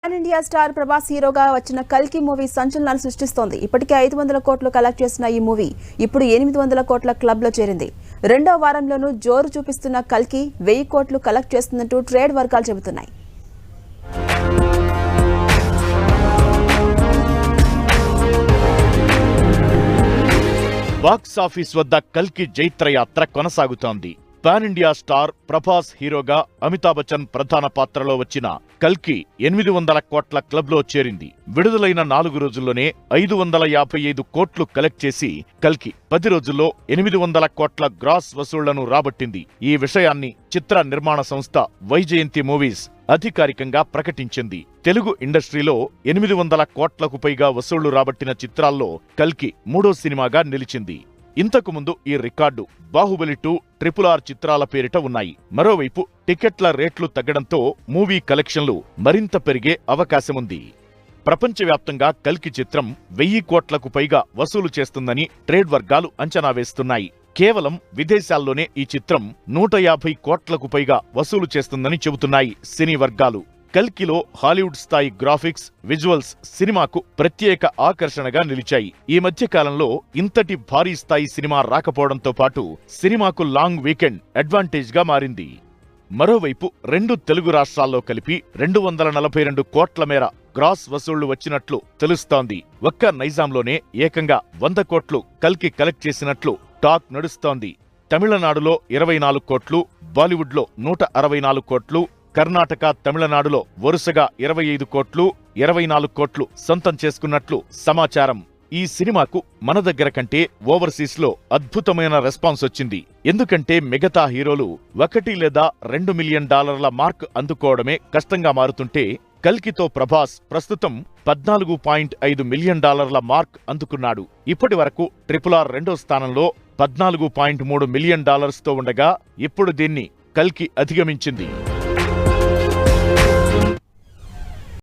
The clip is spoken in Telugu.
పాన్ ఇండియా స్టార్ ప్రభాస్ హీరోగా వచ్చిన కల్కి మూవీ సంచలనాలు సృష్టిస్తోంది. ఇప్పటికే 500 కోట్లు కలెక్ట్ చేసిన ఈ మూవీ ఇప్పుడు 800 కోట్ల క్లబ్ లో చేరింది. రెండో వారంలోనూ జోరు చూపిస్తున్న కల్కి 1000 కోట్లు కలెక్ట్ చేస్తున్నట్టు ట్రేడ్ వర్గాలు చెబుతున్నాయి. బాక్స్ ఆఫీస్ వద్ద కల్కి జైత్రయాత్ర కొనసాగుతోంది. పాన్ ఇండియా స్టార్ ప్రభాస్ హీరోగా అమితాబ్ బచ్చన్ ప్రధాన పాత్రలో వచ్చిన కల్కి 800 కోట్ల క్లబ్లో చేరింది. విడుదలైన 4 రోజుల్లోనే 555 కోట్లు కలెక్ట్ చేసి కల్కి 10 రోజుల్లో 800 కోట్ల గ్రాస్ వసూళ్లను రాబట్టింది. ఈ విషయాన్ని చిత్ర నిర్మాణ సంస్థ వైజయంతి మూవీస్ అధికారికంగా ప్రకటించింది. తెలుగు ఇండస్ట్రీలో 800 కోట్లకు పైగా వసూళ్లు రాబట్టిన చిత్రాల్లో కల్కి 3వ సినిమాగా నిలిచింది. ఇంతకు ముందు ఈ రికార్డు బాహుబలి 2, RRR చిత్రాల పేరిట ఉన్నాయి. మరోవైపు టికెట్ల రేట్లు తగ్గడంతో మూవీ కలెక్షన్లు మరింత పెరిగే అవకాశముంది. ప్రపంచవ్యాప్తంగా కల్కి చిత్రం 1000 కోట్లకు పైగా వసూలు చేస్తుందని ట్రేడ్ వర్గాలు అంచనా వేస్తున్నాయి. కేవలం విదేశాల్లోనే ఈ చిత్రం 150 కోట్లకు పైగా వసూలు చేస్తుందని చెబుతున్నాయి సినీ వర్గాలు. కల్కిలో హాలీవుడ్ స్థాయి గ్రాఫిక్స్, విజువల్స్ సినిమాకు ప్రత్యేక ఆకర్షణగా నిలిచాయి. ఈ మధ్య కాలంలో ఇంతటి భారీ స్థాయి సినిమా రాకపోవడంతో పాటు సినిమాకు లాంగ్ వీకెండ్ అడ్వాంటేజ్ గా మారింది. మరోవైపు 2 తెలుగు రాష్ట్రాల్లో కలిపి 242 కోట్ల మేర గ్రాస్ వసూళ్లు వచ్చినట్లు తెలుస్తోంది. ఒక్క నైజాంలోనే ఏకంగా 100 కోట్లు కల్కి కలెక్ట్ చేసినట్లు టాక్ నడుస్తోంది. తమిళనాడులో 24 కోట్లు, బాలీవుడ్లో 164 కోట్లు, కర్ణాటక, తమిళనాడులో వరుసగా 25 కోట్లు, 24 కోట్లు సొంతం చేసుకున్నట్లు సమాచారం. ఈ సినిమాకు మన దగ్గర కంటే ఓవర్సీస్ లో అద్భుతమైన రెస్పాన్స్ వచ్చింది. ఎందుకంటే మిగతా హీరోలు 1 లేదా 2 మిలియన్ డాలర్ల మార్క్ అందుకోవడమే కష్టంగా మారుతుంటే కల్కితో ప్రభాస్ ప్రస్తుతం 14.5 మిలియన్ డాలర్ల మార్క్ అందుకున్నాడు. ఇప్పటి వరకు RRR రెండో స్థానంలో 14.3 మిలియన్ డాలర్స్తో ఉండగా ఇప్పుడు దీన్ని కల్కి అధిగమించింది.